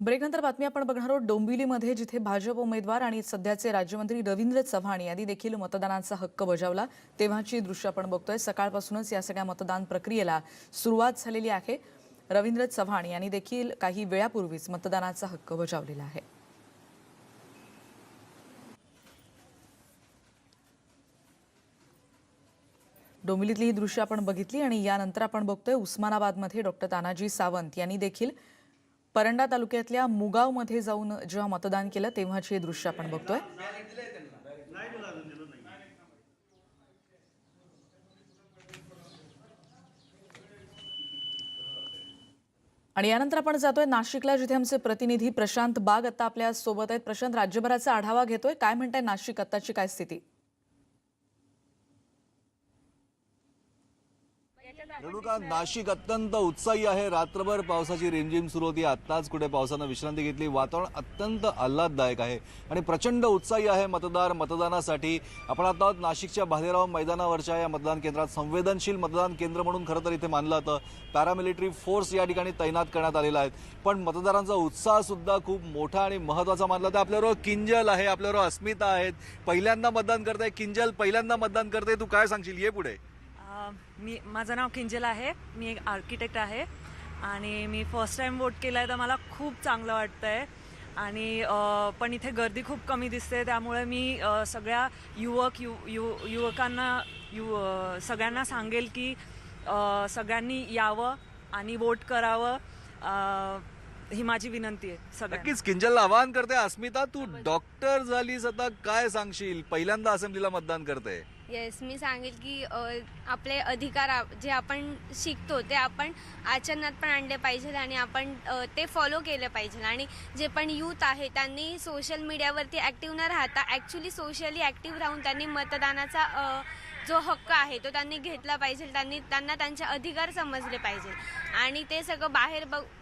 ब्रेकनंतर बातमी आपण बघणार आहोत डोंबिवलीमध्ये, जिथे भाजप उमेदवार आणि सध्याचे राज्यमंत्री रवींद्र चव्हाण यांनी देखील मतदानाचा हक्क बजावला तेव्हाची दृश्य आपण बघतोय। सकाळपासूनच या सगळ्या मतदान प्रक्रियेला सुरुवात झालेली आहे। रवींद्र चव्हाण यांनी देखील काही वेळापूर्वीच मतदानाचा हक्क बजावलेला आहे। डोंबिवलीतली ही दृश्य आपण बघितली आणि यानंतर आपण बघतोय उस्मानाबादमध्ये डॉक्टर तानाजी सावंत यांनी देखील परंडा तालुक्यातल्या मुगावमध्ये जाऊन जेव्हा मतदान केलं तेव्हाची हे दृश्य आपण बघतोय। आणि यानंतर आपण जातोय नाशिकला, जिथे आमचे प्रतिनिधी प्रशांत बाग आता आपल्या सोबत आहेत। प्रशांत, राज्यभराचा आढावा घेतोय, काय म्हणताय नाशिक, आताची काय स्थिती? रेणुका, नाशिक अत्यंत उत्साही आहे। रात्रभर पावसाची रिमझिम सुरू होती, आत्ताच कुठे पावसानं विश्रांती घेतली। वातावरण अत्यंत आल्हाददायक आहे आणि प्रचंड उत्साही आहे मतदार मतदानासाठी। आपण आता नाशिकच्या भालेराव मैदानावरच्या या मतदान केंद्रात संवेदनशील मतदान केंद्र म्हणून खरं तर इथे मानलं जातं। पॅरामिलिटरी फोर्स या ठिकाणी तैनात करण्यात आलेला आहे, पण मतदारांचा उत्साह सुद्धा खूप मोठा आणि महत्त्वाचा मानला जातो। आपल्याबरोबर किंजल आहे, आपल्याबरोबर अस्मिता आहेत। पहिल्यांदा मतदान करताय किंजल, पहिल्यांदा मतदान करते, तू काय सांगशील? ये पुढे। माझं नाव किंजल आहे, मी एक आर्किटेक्ट आहे आणि मी फर्स्ट टाइम वोट केला आहे, तर मला खूप चांगलं वाटतंय। आणि पण इथे गर्दी खूप कमी दिसते, त्यामुळे मी सगळ्या युवकांना सगळ्यांना सांगेल की सगळ्यांनी यावं आणि वोट करावं, ही माझी विनंती आहे सगळ्यांना। नक्कीच किंजलला आवाहन करते। अस्मिता, तू डॉक्टर झालीस, आता काय सांगशील? पहिल्यांदा असेंब्लीला मतदान करते। येस, मी सांगेल की आपले अधिकार जे आपण शिकतो ते आपण आचरणात पण आणले पाहिजे आणि आपण ते फॉलो केलं पाहिजे। आणि जे पण यूथ आहे त्यांनी सोशल मीडियावरती ॲक्टिव्ह न राहता ॲक्च्युली सोशली ॲक्टिव्ह राहून त्यांनी मतदानाचा जो हक्क आहे तो त्यांनी घेतला पाहिजे। त्यांना त्यांचे अधिकार समजले पाहिजे आणि ते सगळं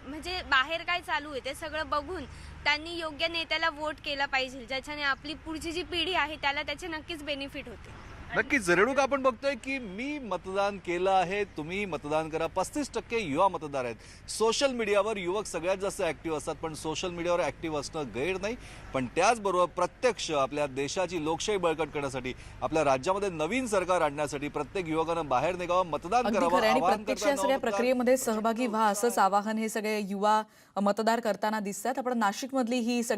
म्हणजे बाहेर काय चालू आहे ते सगळं बघून त्यांनी योग्य नेत्याला वोट केला पाहिजे, ज्याच्याने आपली पुढची जी पिढी आहे त्याला त्याचे नक्कीच बेनिफिट होते। नक्कीच रेणुका, आपण बघतोय की मी मतदान केलं आहे, तुम्ही मतदान करा। 35% युवा मतदार आहेत। सोशल मीडियावर युवक सगळ्यात जास्त ॲक्टिव्ह असतात, पण सोशल मीडियावर ॲक्टिव्ह असणं गैर नाही, पण त्याचबरोबर प्रत्यक्ष आपल्या देशाची लोकशाही बळकट करण्यासाठी, आपल्या राज्यामध्ये नवीन सरकार आणण्यासाठी प्रत्येक युवकानं बाहेर निघावं, मतदान करावं। आणि प्रत्यक्ष या सगळ्या प्रक्रियेमध्ये सहभागी व्हा, असंच आवाहन हे सगळे युवा मतदार करताना दिसतात। आपण नाशिकमधली ही सगळ्या